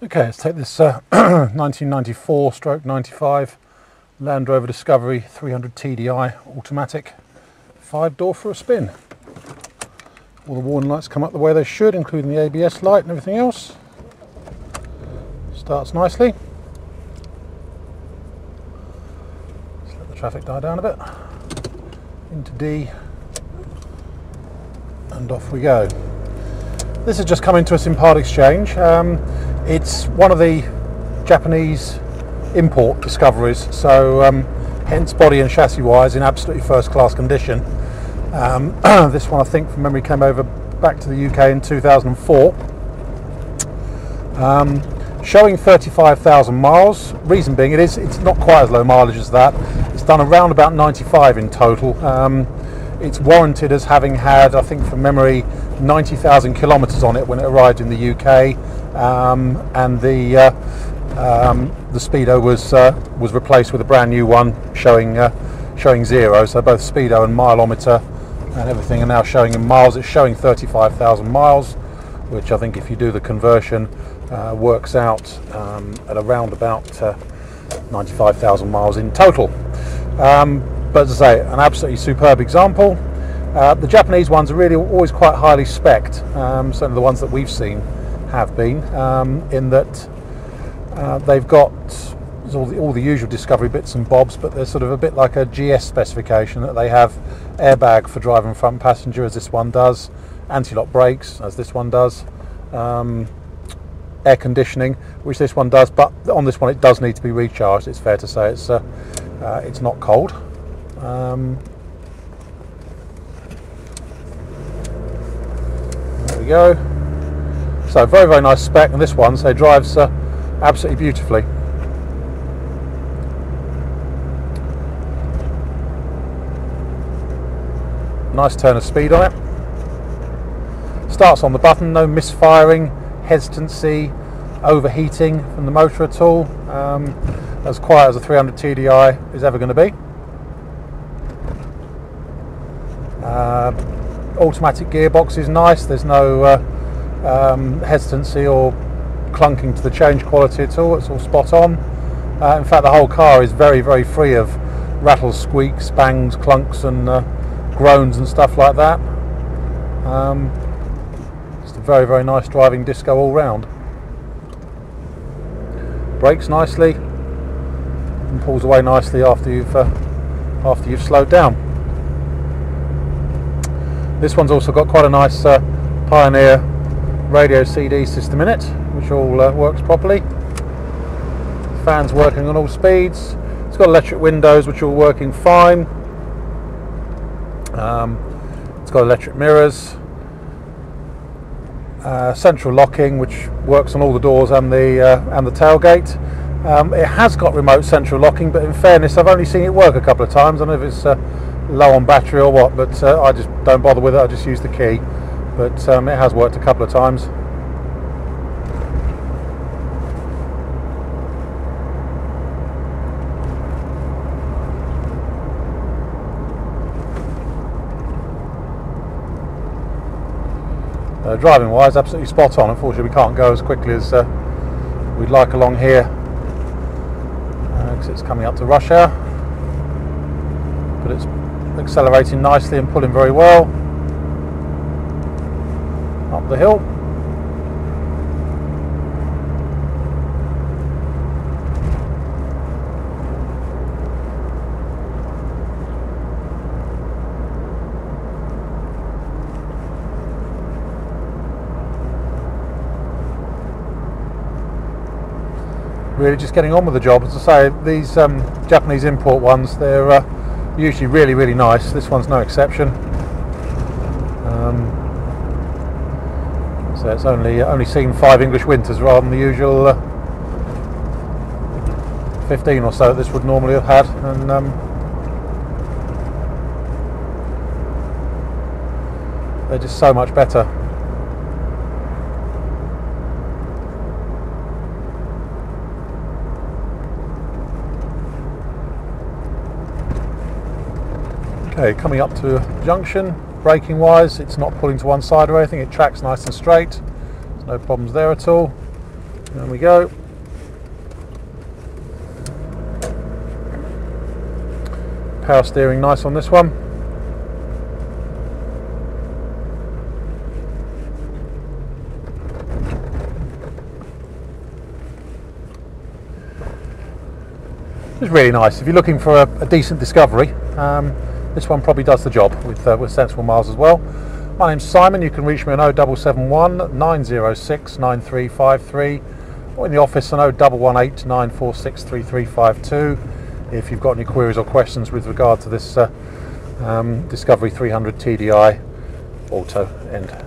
Okay, let's take this 1994/95 Land Rover Discovery 300 TDI automatic 5-door for a spin. All the warning lights come up the way they should, including the ABS light and everything else. Starts nicely. Let's let the traffic die down a bit. Into D, and off we go. This has just come into us in part exchange. It's one of the Japanese import Discoveries, so hence body and chassis wise in absolutely first class condition. This one, I think from memory, came over back to the UK in 2004. Showing 35,000 miles. Reason being, it's not quite as low mileage as that. It's done around about 95 in total. It's warranted as having had, I think from memory, 90,000 kilometres on it when it arrived in the UK, and the speedo was replaced with a brand new one showing 0. So both speedo and mileometer and everything are now showing in miles. It's showing 35,000 miles, which I think if you do the conversion works out at around about 95,000 miles in total. But as I say, an absolutely superb example. The Japanese ones are really always quite highly spec'd, certainly the ones that we've seen have been, in that they've got all the usual Discovery bits and bobs, but they're sort of a bit like a GS specification, that they have airbag for driver and front passenger, as this one does, anti-lock brakes, as this one does, air conditioning, which this one does, but on this one it does need to be recharged. It's fair to say it's not cold. There we go. So very, very nice spec, and this one so drives absolutely beautifully. Nice turn of speed on it. Starts on the button, no misfiring, hesitancy, overheating from the motor at all. As quiet as a 300 TDI is ever going to be. Automatic gearbox is nice. There's no hesitancy or clunking to the change quality at all. It's all spot on. In fact, the whole car is very, very free of rattles, squeaks, bangs, clunks and groans and stuff like that. Just a very, very nice driving disco all round. Brakes nicely and pulls away nicely after you've slowed down. This one's also got quite a nice Pioneer radio CD system in it, which all works properly. Fans working on all speeds. It's got electric windows, which are all working fine. It's got electric mirrors, central locking, which works on all the doors and the tailgate. It has got remote central locking, but in fairness, I've only seen it work a couple of times. I don't know if it's low on battery or what, but I just don't bother with it. I just use the key. But it has worked a couple of times. Driving wise, absolutely spot on. Unfortunately, we can't go as quickly as we'd like along here because it's coming up to rush hour, but it's accelerating nicely and pulling very well up the hill. Really just getting on with the job. As I say, these Japanese import ones, they're usually really, really nice. This one's no exception. So it's only seen 5 English winters rather than the usual 15 or so that this would normally have had, and they're just so much better. Okay, coming up to a junction, braking wise, it's not pulling to one side or anything, it tracks nice and straight. There's no problems there at all. There we go. Power steering nice on this one. It's really nice. If you're looking for a decent Discovery, this one probably does the job with sensible miles as well. My name's Simon. You can reach me on 0771 906 9353 or in the office on 0118 946 3352 if you've got any queries or questions with regard to this Discovery 300 TDI Auto. End.